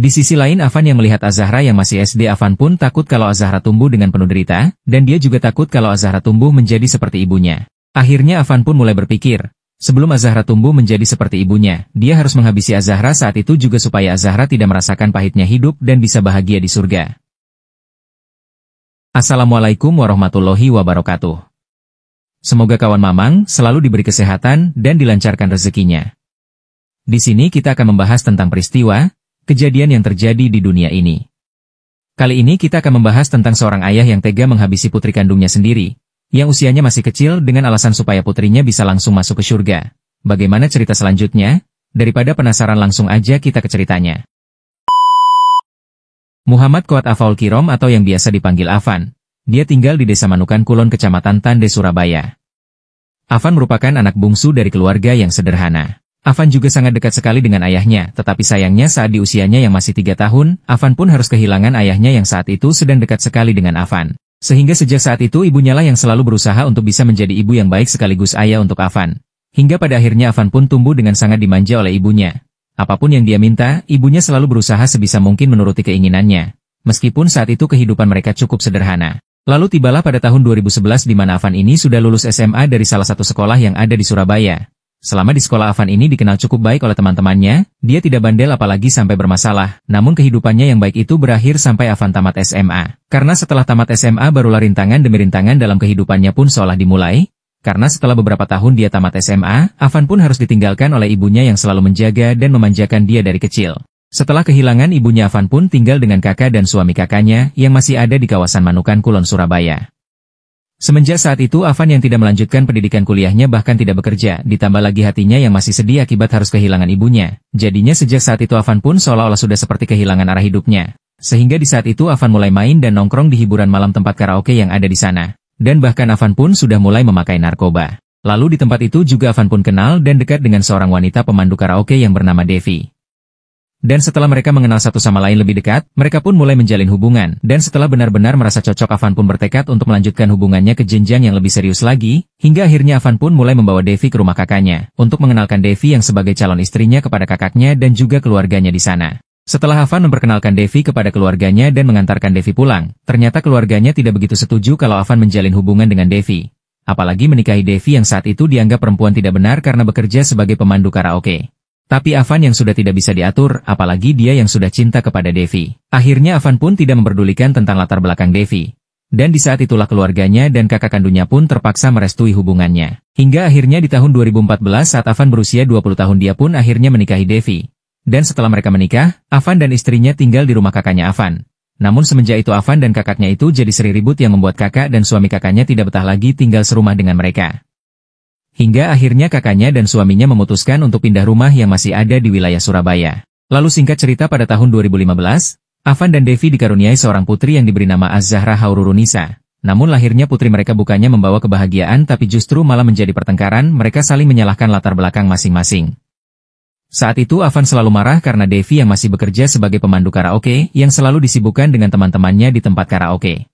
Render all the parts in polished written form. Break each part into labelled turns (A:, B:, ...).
A: Di sisi lain Afan yang melihat Az-Zahra yang masih SD, Afan pun takut kalau Az-Zahra tumbuh dengan penuh derita, dan dia juga takut kalau Az-Zahra tumbuh menjadi seperti ibunya. Akhirnya Afan pun mulai berpikir, sebelum Az-Zahra tumbuh menjadi seperti ibunya, dia harus menghabisi Az-Zahra saat itu juga supaya Az-Zahra tidak merasakan pahitnya hidup dan bisa bahagia di surga. Assalamualaikum warahmatullahi wabarakatuh. Semoga kawan Mamang selalu diberi kesehatan dan dilancarkan rezekinya. Di sini kita akan membahas tentang peristiwa kejadian yang terjadi di dunia ini. Kali ini kita akan membahas tentang seorang ayah yang tega menghabisi putri kandungnya sendiri, yang usianya masih kecil dengan alasan supaya putrinya bisa langsung masuk ke surga. Bagaimana cerita selanjutnya? Daripada penasaran langsung aja kita ke ceritanya. Muhammad Koat Afaul Kirom atau yang biasa dipanggil Afan. Dia tinggal di Desa Manukan Kulon, Kecamatan Tande, Surabaya. Afan merupakan anak bungsu dari keluarga yang sederhana. Afan juga sangat dekat sekali dengan ayahnya, tetapi sayangnya saat di usianya yang masih 3 tahun, Afan pun harus kehilangan ayahnya yang saat itu sedang dekat sekali dengan Afan. Sehingga sejak saat itu ibunya lah yang selalu berusaha untuk bisa menjadi ibu yang baik sekaligus ayah untuk Afan. Hingga pada akhirnya Afan pun tumbuh dengan sangat dimanja oleh ibunya. Apapun yang dia minta, ibunya selalu berusaha sebisa mungkin menuruti keinginannya. Meskipun saat itu kehidupan mereka cukup sederhana. Lalu tibalah pada tahun 2011 di mana Afan ini sudah lulus SMA dari salah satu sekolah yang ada di Surabaya. Selama di sekolah Afan ini dikenal cukup baik oleh teman-temannya, dia tidak bandel apalagi sampai bermasalah, namun kehidupannya yang baik itu berakhir sampai Afan tamat SMA. Karena setelah tamat SMA barulah rintangan demi rintangan dalam kehidupannya pun seolah dimulai, karena setelah beberapa tahun dia tamat SMA, Afan pun harus ditinggalkan oleh ibunya yang selalu menjaga dan memanjakan dia dari kecil. Setelah kehilangan ibunya, Afan pun tinggal dengan kakak dan suami kakaknya yang masih ada di kawasan Manukan Kulon, Surabaya. Semenjak saat itu Afan yang tidak melanjutkan pendidikan kuliahnya bahkan tidak bekerja, ditambah lagi hatinya yang masih sedih akibat harus kehilangan ibunya. Jadinya sejak saat itu Afan pun seolah-olah sudah seperti kehilangan arah hidupnya. Sehingga di saat itu Afan mulai main dan nongkrong di hiburan malam tempat karaoke yang ada di sana. Dan bahkan Afan pun sudah mulai memakai narkoba. Lalu di tempat itu juga Afan pun kenal dan dekat dengan seorang wanita pemandu karaoke yang bernama Devi. Dan setelah mereka mengenal satu sama lain lebih dekat, mereka pun mulai menjalin hubungan. Dan setelah benar-benar merasa cocok, Afan pun bertekad untuk melanjutkan hubungannya ke jenjang yang lebih serius lagi, hingga akhirnya Afan pun mulai membawa Devi ke rumah kakaknya, untuk mengenalkan Devi yang sebagai calon istrinya kepada kakaknya dan juga keluarganya di sana. Setelah Afan memperkenalkan Devi kepada keluarganya dan mengantarkan Devi pulang, ternyata keluarganya tidak begitu setuju kalau Afan menjalin hubungan dengan Devi. Apalagi menikahi Devi yang saat itu dianggap perempuan tidak benar karena bekerja sebagai pemandu karaoke. Tapi Afan yang sudah tidak bisa diatur, apalagi dia yang sudah cinta kepada Devi. Akhirnya Afan pun tidak memperdulikan tentang latar belakang Devi. Dan di saat itulah keluarganya dan kakak kandungnya pun terpaksa merestui hubungannya. Hingga akhirnya di tahun 2014 saat Afan berusia 20 tahun dia pun akhirnya menikahi Devi. Dan setelah mereka menikah, Afan dan istrinya tinggal di rumah kakaknya Afan. Namun semenjak itu Afan dan kakaknya itu jadi seri ribut yang membuat kakak dan suami kakaknya tidak betah lagi tinggal serumah dengan mereka. Hingga akhirnya kakaknya dan suaminya memutuskan untuk pindah rumah yang masih ada di wilayah Surabaya. Lalu singkat cerita pada tahun 2015, Afan dan Devi dikaruniai seorang putri yang diberi nama Az-Zahra Haururunisa. Namun lahirnya putri mereka bukannya membawa kebahagiaan tapi justru malah menjadi pertengkaran, mereka saling menyalahkan latar belakang masing-masing. Saat itu Afan selalu marah karena Devi yang masih bekerja sebagai pemandu karaoke yang selalu disibukkan dengan teman-temannya di tempat karaoke.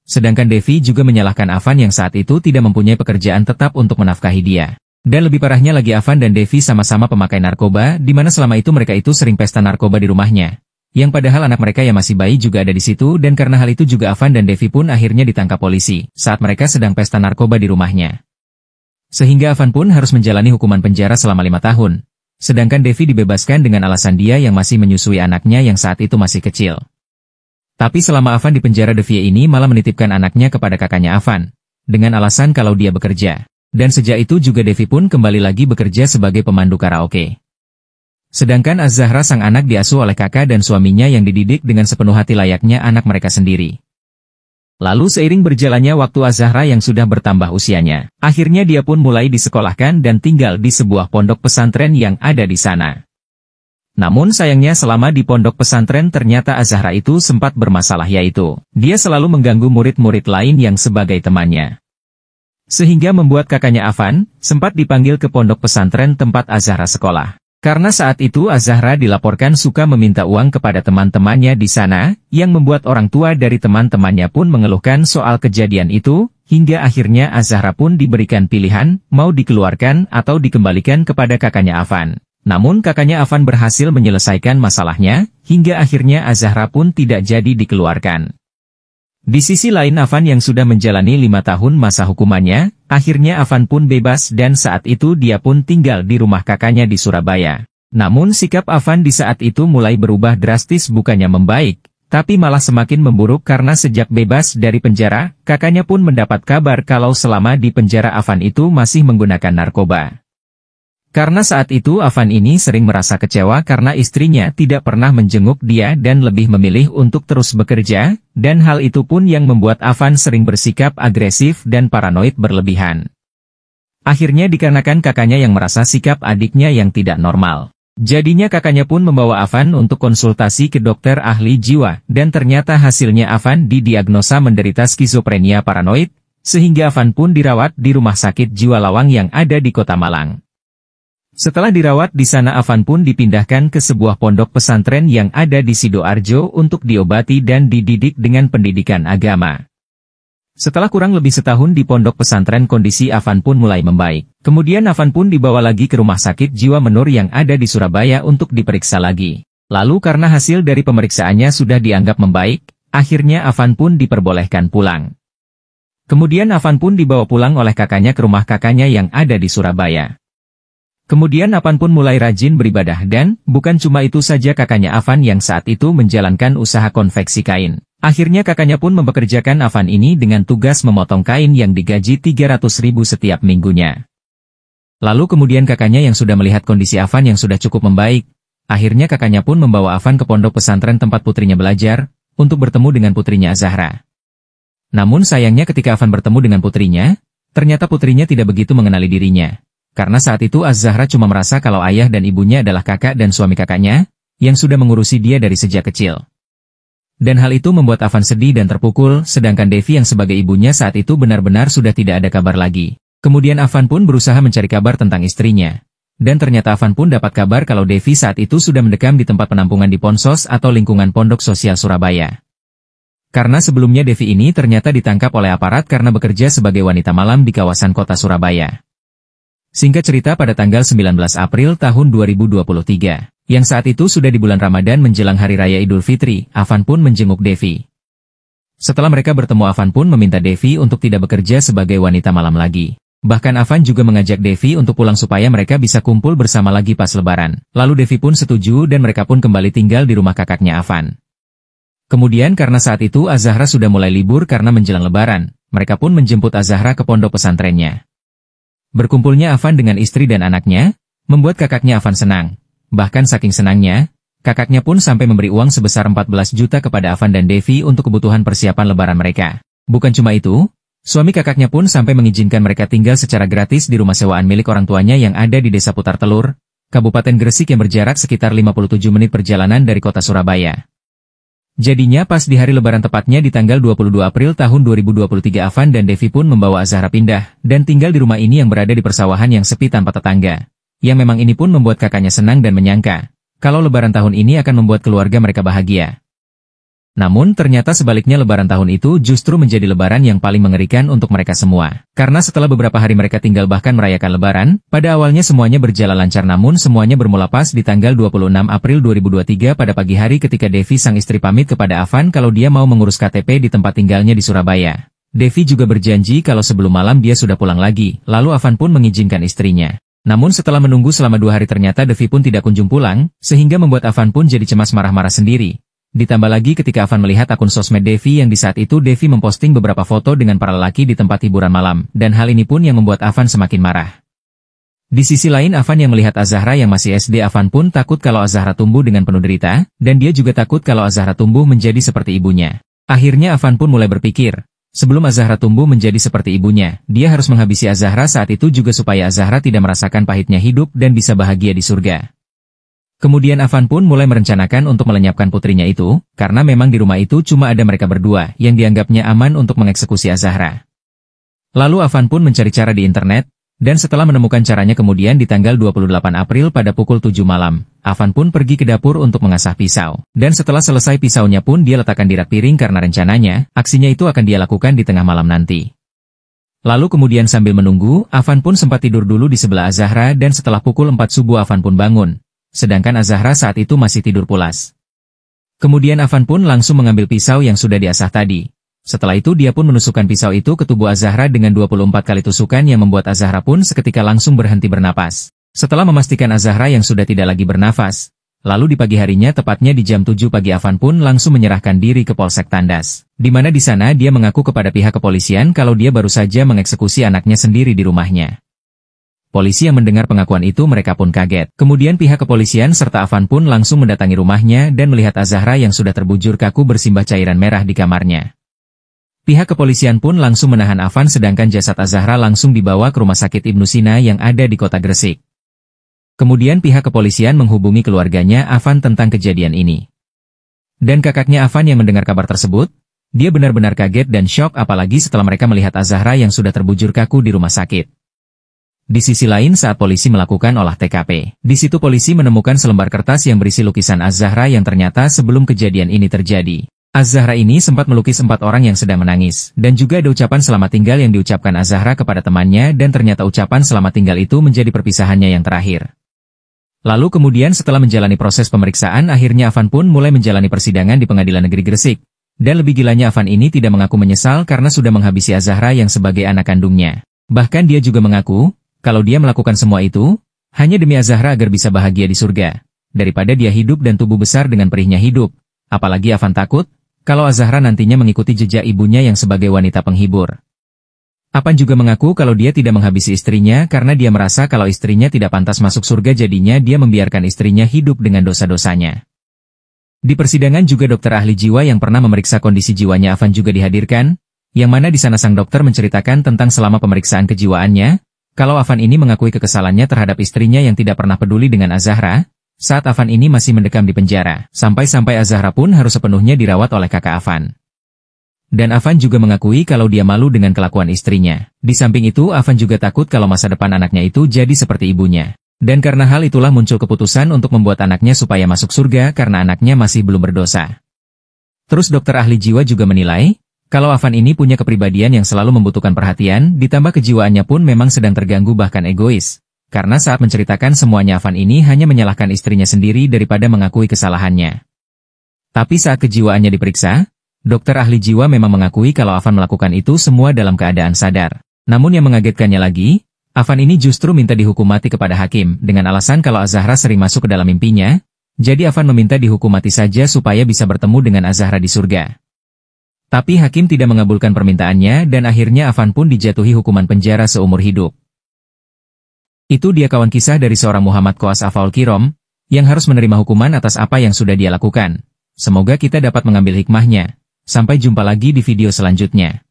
A: Sedangkan Devi juga menyalahkan Afan yang saat itu tidak mempunyai pekerjaan tetap untuk menafkahi dia. Dan lebih parahnya lagi Afan dan Devi sama-sama pemakai narkoba, di mana selama itu mereka itu sering pesta narkoba di rumahnya. Yang padahal anak mereka yang masih bayi juga ada di situ dan karena hal itu juga Afan dan Devi pun akhirnya ditangkap polisi saat mereka sedang pesta narkoba di rumahnya. Sehingga Afan pun harus menjalani hukuman penjara selama 5 tahun. Sedangkan Devi dibebaskan dengan alasan dia yang masih menyusui anaknya yang saat itu masih kecil. Tapi selama Afan di penjara, Devi ini malah menitipkan anaknya kepada kakaknya Afan, dengan alasan kalau dia bekerja. Dan sejak itu juga Devi pun kembali lagi bekerja sebagai pemandu karaoke. Sedangkan Az-Zahra sang anak diasuh oleh kakak dan suaminya yang dididik dengan sepenuh hati layaknya anak mereka sendiri. Lalu seiring berjalannya waktu Az-Zahra yang sudah bertambah usianya, akhirnya dia pun mulai disekolahkan dan tinggal di sebuah pondok pesantren yang ada di sana. Namun sayangnya selama di pondok pesantren ternyata Az-Zahra itu sempat bermasalah, yaitu dia selalu mengganggu murid-murid lain yang sebagai temannya. Sehingga membuat kakaknya Afan sempat dipanggil ke pondok pesantren tempat Az-Zahra sekolah. Karena saat itu Az-Zahra dilaporkan suka meminta uang kepada teman-temannya di sana, yang membuat orang tua dari teman-temannya pun mengeluhkan soal kejadian itu, hingga akhirnya Az-Zahra pun diberikan pilihan mau dikeluarkan atau dikembalikan kepada kakaknya Afan. Namun kakaknya Afan berhasil menyelesaikan masalahnya, hingga akhirnya Az-Zahra pun tidak jadi dikeluarkan. Di sisi lain Afan yang sudah menjalani 5 tahun masa hukumannya, akhirnya Afan pun bebas dan saat itu dia pun tinggal di rumah kakaknya di Surabaya. Namun sikap Afan di saat itu mulai berubah drastis, bukannya membaik, tapi malah semakin memburuk karena sejak bebas dari penjara, kakaknya pun mendapat kabar kalau selama di penjara Afan itu masih menggunakan narkoba. Karena saat itu Afan ini sering merasa kecewa karena istrinya tidak pernah menjenguk dia dan lebih memilih untuk terus bekerja, dan hal itu pun yang membuat Afan sering bersikap agresif dan paranoid berlebihan. Akhirnya dikarenakan kakaknya yang merasa sikap adiknya yang tidak normal. Jadinya kakaknya pun membawa Afan untuk konsultasi ke dokter ahli jiwa, dan ternyata hasilnya Afan didiagnosa menderita skizofrenia paranoid, sehingga Afan pun dirawat di Rumah Sakit Jiwa Lawang yang ada di Kota Malang. Setelah dirawat di sana Afan pun dipindahkan ke sebuah pondok pesantren yang ada di Sidoarjo untuk diobati dan dididik dengan pendidikan agama. Setelah kurang lebih setahun di pondok pesantren kondisi Afan pun mulai membaik. Kemudian Afan pun dibawa lagi ke Rumah Sakit Jiwa Menur yang ada di Surabaya untuk diperiksa lagi. Lalu karena hasil dari pemeriksaannya sudah dianggap membaik, akhirnya Afan pun diperbolehkan pulang. Kemudian Afan pun dibawa pulang oleh kakaknya ke rumah kakaknya yang ada di Surabaya. Kemudian Afan pun mulai rajin beribadah dan, bukan cuma itu saja kakaknya Afan yang saat itu menjalankan usaha konveksi kain. Akhirnya kakaknya pun mempekerjakan Afan ini dengan tugas memotong kain yang digaji 300.000 setiap minggunya. Lalu kemudian kakaknya yang sudah melihat kondisi Afan yang sudah cukup membaik, akhirnya kakaknya pun membawa Afan ke pondok pesantren tempat putrinya belajar, untuk bertemu dengan putrinya Az-Zahra. Namun sayangnya ketika Afan bertemu dengan putrinya, ternyata putrinya tidak begitu mengenali dirinya. Karena saat itu Az-Zahra cuma merasa kalau ayah dan ibunya adalah kakak dan suami kakaknya, yang sudah mengurusi dia dari sejak kecil. Dan hal itu membuat Afan sedih dan terpukul, sedangkan Devi yang sebagai ibunya saat itu benar-benar sudah tidak ada kabar lagi. Kemudian Afan pun berusaha mencari kabar tentang istrinya. Dan ternyata Afan pun dapat kabar kalau Devi saat itu sudah mendekam di tempat penampungan di Ponsos atau lingkungan Pondok Sosial Surabaya. Karena sebelumnya Devi ini ternyata ditangkap oleh aparat karena bekerja sebagai wanita malam di kawasan kota Surabaya. Singkat cerita pada tanggal 19 April tahun 2023, yang saat itu sudah di bulan Ramadan menjelang Hari Raya Idul Fitri, Afan pun menjenguk Devi. Setelah mereka bertemu Afan pun meminta Devi untuk tidak bekerja sebagai wanita malam lagi. Bahkan Afan juga mengajak Devi untuk pulang supaya mereka bisa kumpul bersama lagi pas Lebaran. Lalu Devi pun setuju dan mereka pun kembali tinggal di rumah kakaknya Afan. Kemudian karena saat itu Az-Zahra sudah mulai libur karena menjelang Lebaran, mereka pun menjemput Az-Zahra ke pondok pesantrennya. Berkumpulnya Afan dengan istri dan anaknya, membuat kakaknya Afan senang. Bahkan saking senangnya, kakaknya pun sampai memberi uang sebesar 14 juta kepada Afan dan Devi untuk kebutuhan persiapan Lebaran mereka. Bukan cuma itu, suami kakaknya pun sampai mengizinkan mereka tinggal secara gratis di rumah sewaan milik orang tuanya yang ada di Desa Putar Telur, Kabupaten Gresik yang berjarak sekitar 57 menit perjalanan dari kota Surabaya. Jadinya pas di hari Lebaran tepatnya di tanggal 22 April tahun 2023 Afan dan Devi pun membawa Az-Zahra pindah dan tinggal di rumah ini yang berada di persawahan yang sepi tanpa tetangga. Yang memang ini pun membuat kakaknya senang dan menyangka kalau Lebaran tahun ini akan membuat keluarga mereka bahagia. Namun ternyata sebaliknya Lebaran tahun itu justru menjadi Lebaran yang paling mengerikan untuk mereka semua. Karena setelah beberapa hari mereka tinggal bahkan merayakan Lebaran, pada awalnya semuanya berjalan lancar namun semuanya bermula pas di tanggal 26 April 2023 pada pagi hari ketika Devi sang istri pamit kepada Afan kalau dia mau mengurus KTP di tempat tinggalnya di Surabaya. Devi juga berjanji kalau sebelum malam dia sudah pulang lagi, lalu Afan pun mengizinkan istrinya. Namun setelah menunggu selama 2 hari ternyata Devi pun tidak kunjung pulang, sehingga membuat Afan pun jadi cemas marah-marah sendiri. Ditambah lagi ketika Afan melihat akun sosmed Devi yang di saat itu Devi memposting beberapa foto dengan para lelaki di tempat hiburan malam, dan hal ini pun yang membuat Afan semakin marah. Di sisi lain Afan yang melihat Az-Zahra yang masih SD Afan pun takut kalau Az-Zahra tumbuh dengan penuh derita, dan dia juga takut kalau Az-Zahra tumbuh menjadi seperti ibunya. Akhirnya Afan pun mulai berpikir, sebelum Az-Zahra tumbuh menjadi seperti ibunya, dia harus menghabisi Az-Zahra saat itu juga supaya Az-Zahra tidak merasakan pahitnya hidup dan bisa bahagia di surga. Kemudian Afan pun mulai merencanakan untuk melenyapkan putrinya itu, karena memang di rumah itu cuma ada mereka berdua yang dianggapnya aman untuk mengeksekusi Az-Zahra. Lalu Afan pun mencari cara di internet, dan setelah menemukan caranya kemudian di tanggal 28 April pada pukul 7 malam, Afan pun pergi ke dapur untuk mengasah pisau. Dan setelah selesai pisaunya pun dia letakkan di rak piring karena rencananya, aksinya itu akan dia lakukan di tengah malam nanti. Lalu kemudian sambil menunggu, Afan pun sempat tidur dulu di sebelah Az-Zahra dan setelah pukul 4 subuh Afan pun bangun. Sedangkan Az-Zahra saat itu masih tidur pulas. Kemudian Afan pun langsung mengambil pisau yang sudah diasah tadi. Setelah itu dia pun menusukkan pisau itu ke tubuh Az-Zahra dengan 24 kali tusukan yang membuat Az-Zahra pun seketika langsung berhenti bernapas. Setelah memastikan Az-Zahra yang sudah tidak lagi bernafas, lalu di pagi harinya tepatnya di jam 7 pagi Afan pun langsung menyerahkan diri ke Polsek Tandas. Di mana di sana dia mengaku kepada pihak kepolisian kalau dia baru saja mengeksekusi anaknya sendiri di rumahnya. Polisi yang mendengar pengakuan itu mereka pun kaget. Kemudian pihak kepolisian serta Afan pun langsung mendatangi rumahnya dan melihat Az-Zahra yang sudah terbujur kaku bersimbah cairan merah di kamarnya. Pihak kepolisian pun langsung menahan Afan sedangkan jasad Az-Zahra langsung dibawa ke Rumah Sakit Ibnu Sina yang ada di kota Gresik. Kemudian pihak kepolisian menghubungi keluarganya Afan tentang kejadian ini. Dan kakaknya Afan yang mendengar kabar tersebut, dia benar-benar kaget dan syok apalagi setelah mereka melihat Az-Zahra yang sudah terbujur kaku di rumah sakit. Di sisi lain saat polisi melakukan olah TKP, di situ polisi menemukan selembar kertas yang berisi lukisan Az-Zahra yang ternyata sebelum kejadian ini terjadi. Az-Zahra ini sempat melukis 4 orang yang sedang menangis, dan juga ada ucapan selamat tinggal yang diucapkan Az-Zahra kepada temannya dan ternyata ucapan selamat tinggal itu menjadi perpisahannya yang terakhir. Lalu kemudian setelah menjalani proses pemeriksaan akhirnya Afan pun mulai menjalani persidangan di Pengadilan Negeri Gresik. Dan lebih gilanya Afan ini tidak mengaku menyesal karena sudah menghabisi Az-Zahra yang sebagai anak kandungnya. Bahkan dia juga mengaku, kalau dia melakukan semua itu, hanya demi Az-Zahra agar bisa bahagia di surga. Daripada dia hidup dan tubuh besar dengan perihnya hidup. Apalagi Afan takut, kalau Az-Zahra nantinya mengikuti jejak ibunya yang sebagai wanita penghibur. Afan juga mengaku kalau dia tidak menghabisi istrinya karena dia merasa kalau istrinya tidak pantas masuk surga jadinya dia membiarkan istrinya hidup dengan dosa-dosanya. Di persidangan juga dokter ahli jiwa yang pernah memeriksa kondisi jiwanya Afan juga dihadirkan, yang mana di sana sang dokter menceritakan tentang selama pemeriksaan kejiwaannya, kalau Afan ini mengakui kekesalannya terhadap istrinya yang tidak pernah peduli dengan Az-Zahra, saat Afan ini masih mendekam di penjara, sampai-sampai Az-Zahra pun harus sepenuhnya dirawat oleh kakak Afan. Dan Afan juga mengakui kalau dia malu dengan kelakuan istrinya. Di samping itu Afan juga takut kalau masa depan anaknya itu jadi seperti ibunya. Dan karena hal itulah muncul keputusan untuk membuat anaknya supaya masuk surga karena anaknya masih belum berdosa. Terus dokter ahli jiwa juga menilai, kalau Afan ini punya kepribadian yang selalu membutuhkan perhatian, ditambah kejiwaannya pun memang sedang terganggu bahkan egois. Karena saat menceritakan semuanya Afan ini hanya menyalahkan istrinya sendiri daripada mengakui kesalahannya. Tapi saat kejiwaannya diperiksa, dokter ahli jiwa memang mengakui kalau Afan melakukan itu semua dalam keadaan sadar. Namun yang mengagetkannya lagi, Afan ini justru minta dihukum mati kepada hakim dengan alasan kalau Az-Zahra sering masuk ke dalam mimpinya, jadi Afan meminta dihukum mati saja supaya bisa bertemu dengan Az-Zahra di surga. Tapi hakim tidak mengabulkan permintaannya dan akhirnya Afan pun dijatuhi hukuman penjara seumur hidup. Itu dia kawan kisah dari seorang Muhammad Koas Afaul Kirom, yang harus menerima hukuman atas apa yang sudah dia lakukan. Semoga kita dapat mengambil hikmahnya. Sampai jumpa lagi di video selanjutnya.